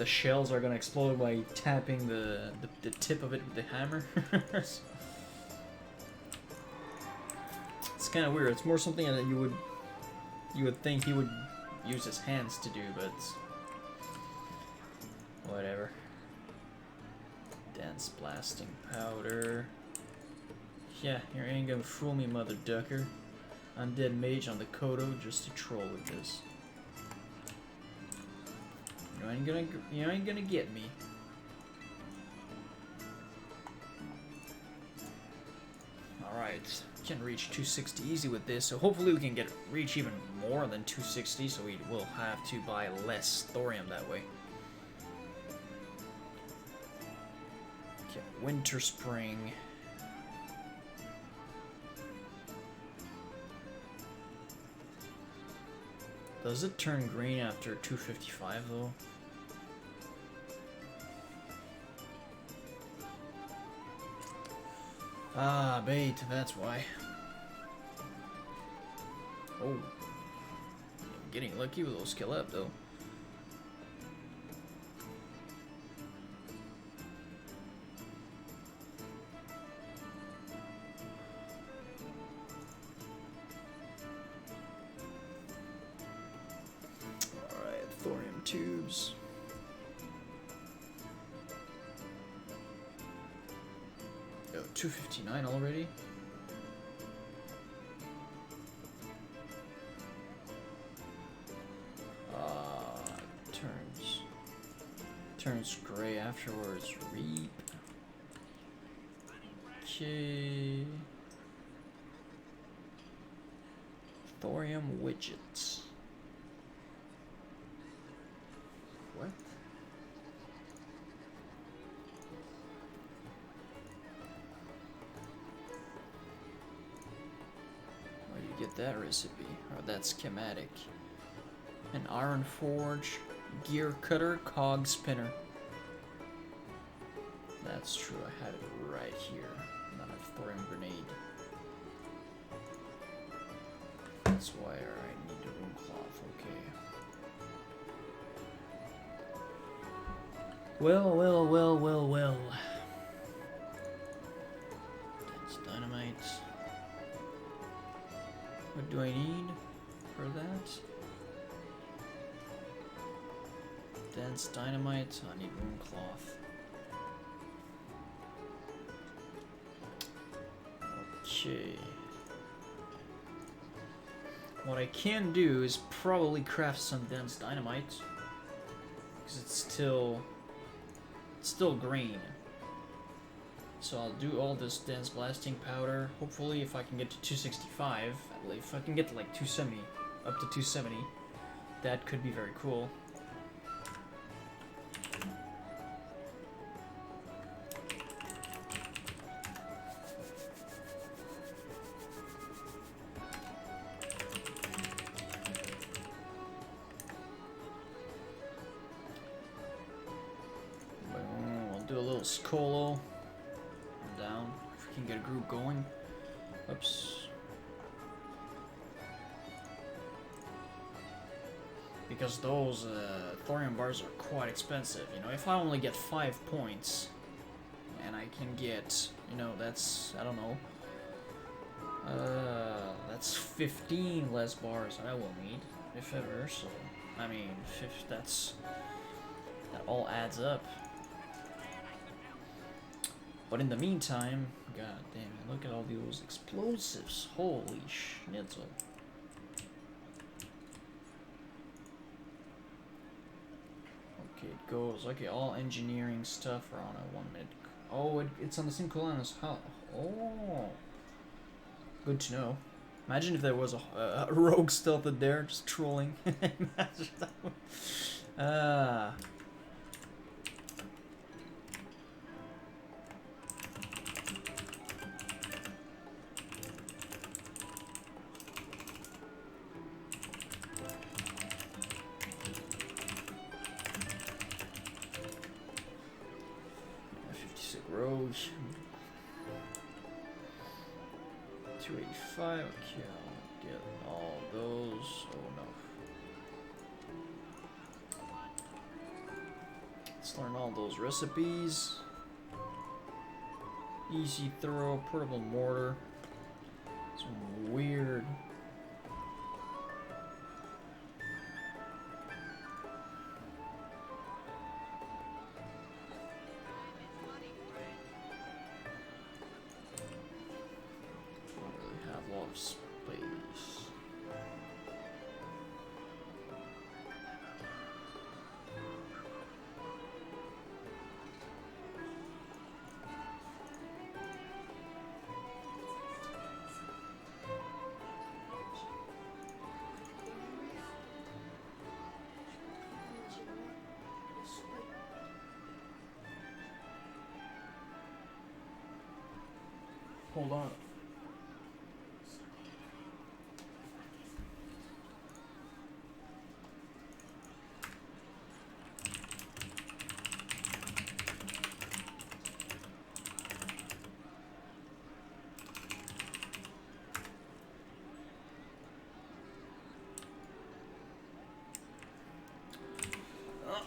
shells are gonna explode by tapping the tip of it with the hammer. It's kind of weird. It's more something that you would think he would use his hands to do, but whatever. Dense blasting powder. Yeah, you ain't gonna fool me, mother ducker. Undead mage on the Kodo just to troll with this. You ain't gonna get me. Alright, can reach 260 easy with this, so hopefully we can reach even more than 260, so we will have to buy less thorium that way. Okay, winter spring. Does it turn green after 255 though? Ah, bait, that's why. Oh. I'm getting lucky with those skill up though. Alright, thorium tubes. Oh, 259 already? Turns gray afterwards. Reap. Okay. Thorium widgets. What? Where do you get that recipe? Oh, that's schematic. An iron forge, gear cutter, cog spinner. That's true, I had it right here. Not a thorium grenade. That's why I need a room cloth, okay. Well. That's dynamite. What do I need for that? Dense dynamite. I need room cloth. Okay. What I can do is probably craft some dense dynamite, because it's still green. So I'll do all this dense blasting powder. Hopefully, if I can get to 265, if I can get to like 270, up to 270, that could be very cool. Do a little Scolo. Down. If we can get a group going. Oops. Because those thorium bars are quite expensive. You know, if I only get 5 points, and I can get, you know, that's, I don't know, that's 15 less bars I will need, if ever. So, I mean, that all adds up. But in the meantime, god damn it, look at all those explosives. Holy schnitzel. Okay, it goes. Okay, all engineering stuff are on a 1 minute. Oh, it's on the same cooldown as how? Oh, good to know. Imagine if there was a rogue stealth there just trolling. Imagine that one. Ah. Rogue. 285. Okay, I'll get all those. Oh no. Let's learn all those recipes. Easy throw, portable mortar. Some weird. Space. Hold on.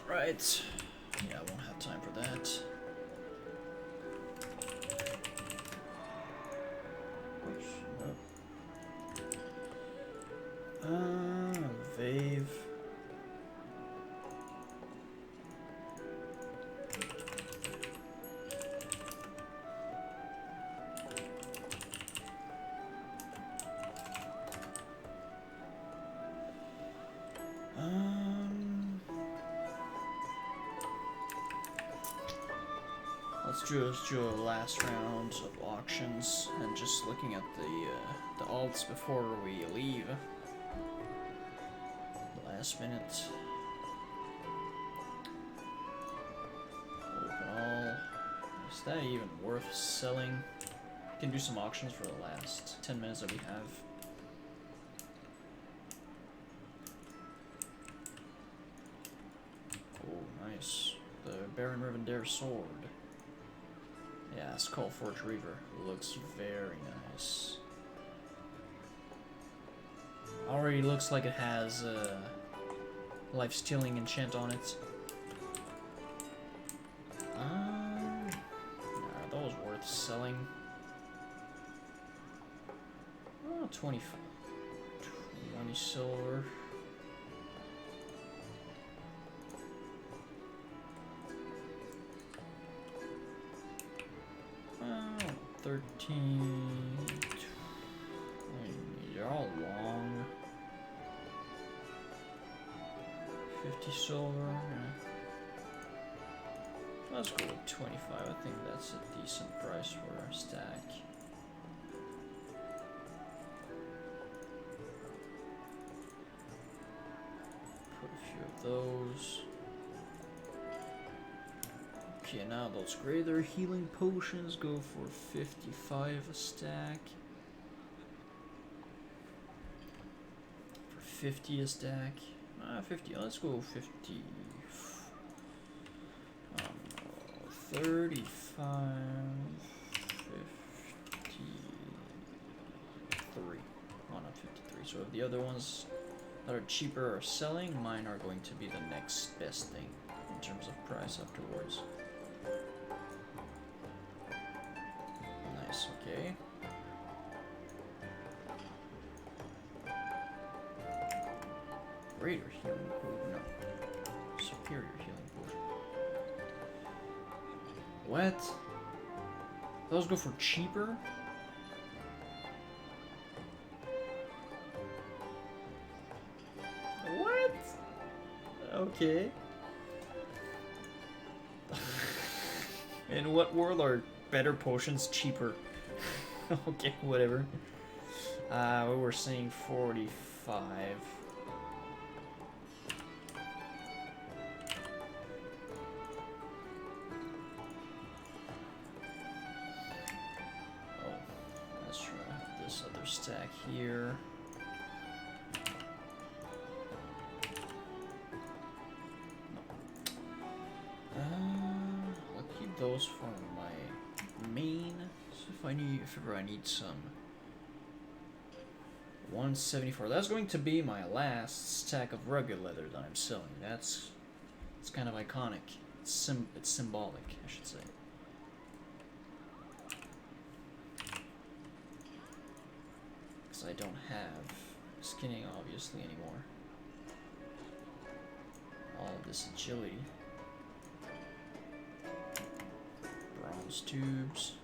Alright. Yeah, I won't have time for that. Vave. Let's do a last round of auctions and just looking at the alts before we leave. Last minute. Open all. Is that even worth selling? Can do some auctions for the last 10 minutes that we have. Oh, nice. The Baron Rivendare sword. Yeah, Skullforge Reaver. Looks very nice. Already looks like it has life-stealing enchant on it. Are those worth selling? Oh, 20 silver. Oh, 13. 20. They're all long. 50 silver. Yeah. Let's go with 25. I think that's a decent price for our stack. Put a few of those. Okay, now those greater healing potions go for 55 a stack. For 50 a stack. 50, let's go 50. 35, 53. Oh, not 53. So if the other ones that are cheaper are selling, mine are going to be the next best thing in terms of price afterwards. Nice, okay. Greater healing potion, no. Superior healing potion. What? Those go for cheaper. What? Okay. In what world are better potions cheaper? Okay, whatever. We were saying 45. Oh, let's try this other stack here. I'll keep those for my main. So if ever I need some. 174. That's going to be my last stack of rugged leather that I'm selling. It's kind of iconic. It's symbolic, I should say. Because I don't have skinning obviously anymore. All of this agility. Bronze tubes.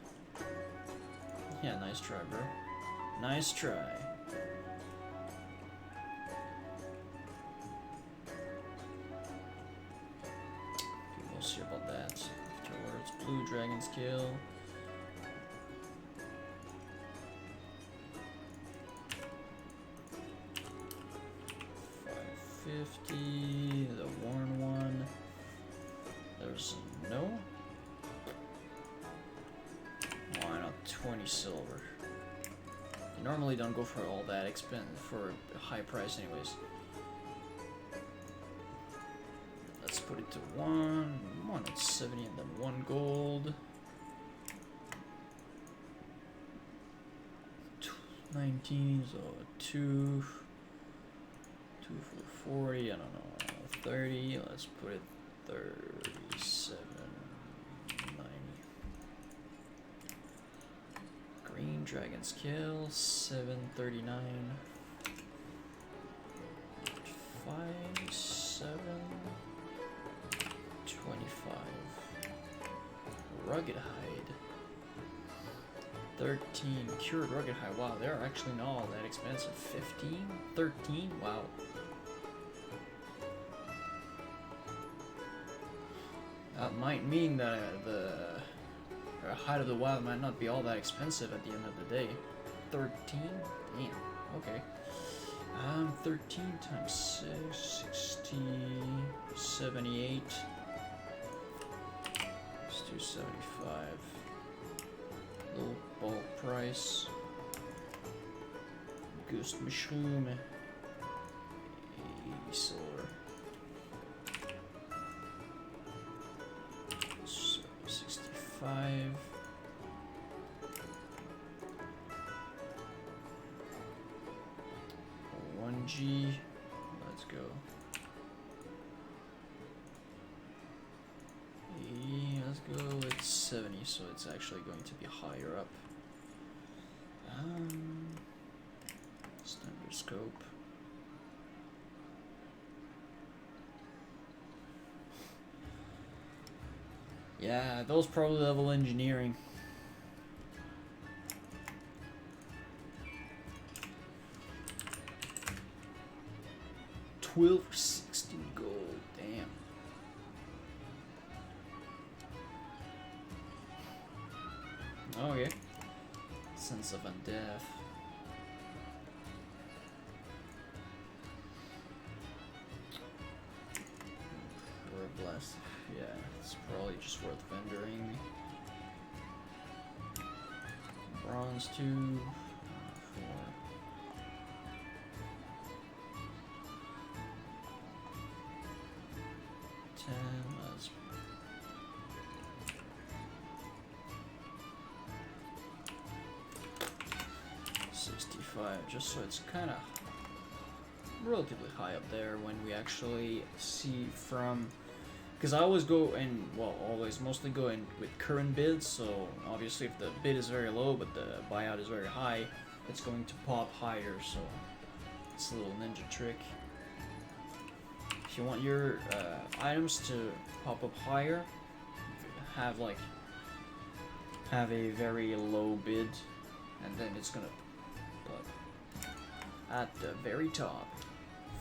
Yeah, nice try, bro. Nice try. We'll see about that afterwards. Blue dragon skill. $550. The worn one. There's no. Why not 20 silver? You normally don't go for all that expensive for a high price, anyways. Let's put it to 170 and then 1 gold. 19, so 2 for 40, I don't know, 30, let's put it 37, 90. Green dragon's kill, 739. 5, 7, 25. Rugged hide. 13. Cured rugged hide. Wow, they're actually not all that expensive. 15? 13? Wow. That might mean that the hide of the wild might not be all that expensive at the end of the day. 13? Damn. Okay. 13 times 6, 60, 78. Let's do 75. Low bulk price. Ghost mushroom. 80 silver. 65. G. Let's go. 80, let's go. It's 70, so it's actually going to be higher up. Standard scope. Yeah, those probably level engineering. $12 for 16 gold, damn. Okay. Sense of Undeath. Or Bless. Yeah, it's probably just worth vendoring. Bronze tube. 4. 10, let's 65, just so it's kind of relatively high up there when we actually see from, because I always go in, well, mostly go in with current bids, so obviously if the bid is very low but the buyout is very high, it's going to pop higher, so it's a little ninja trick. If you want your items to pop up higher, have like have a very low bid, and then it's gonna put at the very top.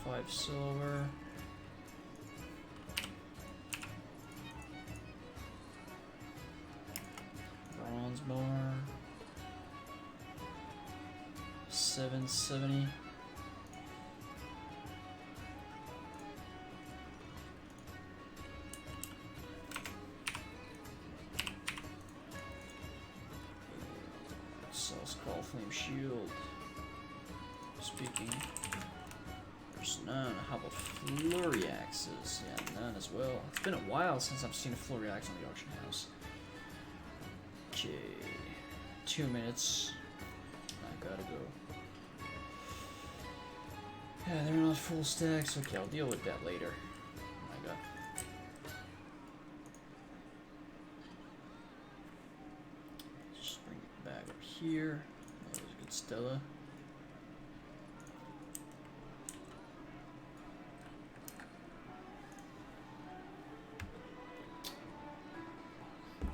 5 silver. Bronze bar. 770. Skull Flame Shield. Speaking. There's none. How about Flurry Axes? Yeah, none as well. It's been a while since I've seen a Flurry Axe on the auction house. Okay. 2 minutes. I gotta go. Yeah, they're not full stacks. Okay, I'll deal with that later. Oh my god. Just bring it back up here. That was a good Stella.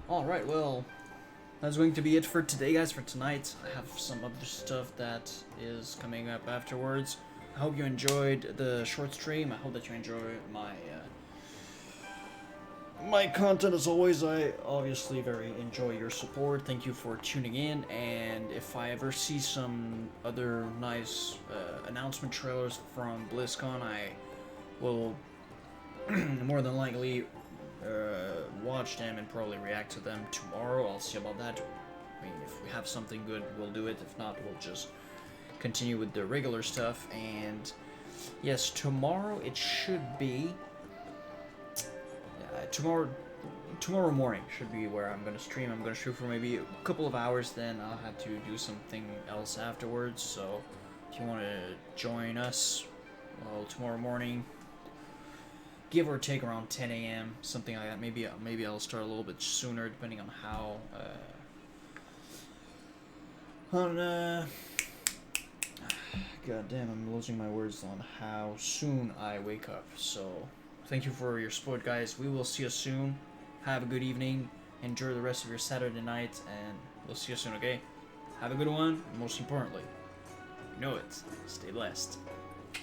Alright, well, that's going to be it for today, guys, for tonight. I have some other stuff that is coming up afterwards. I hope you enjoyed the short stream. I hope that you enjoy my content as always. I obviously very enjoy your support. Thank you for tuning in, and if I ever see some other nice announcement trailers from BlizzCon, I will more than likely watch them and probably react to them tomorrow. I'll see about that. I mean, if we have something good, we'll do it. If not, we'll just continue with the regular stuff. And yes, tomorrow it should be tomorrow morning should be where I'm gonna stream. I'm gonna stream for maybe a couple of hours, then I'll have to do something else afterwards. So if you want to join us, well, tomorrow morning, give or take around 10 a.m. something like that. Maybe I'll start a little bit sooner, depending on how God damn, I'm losing my words on how soon I wake up. So thank you for your support, guys. We will see you soon. Have a good evening. Enjoy the rest of your Saturday night, and we'll see you soon, okay? Have a good one, and most importantly, you know it, stay blessed.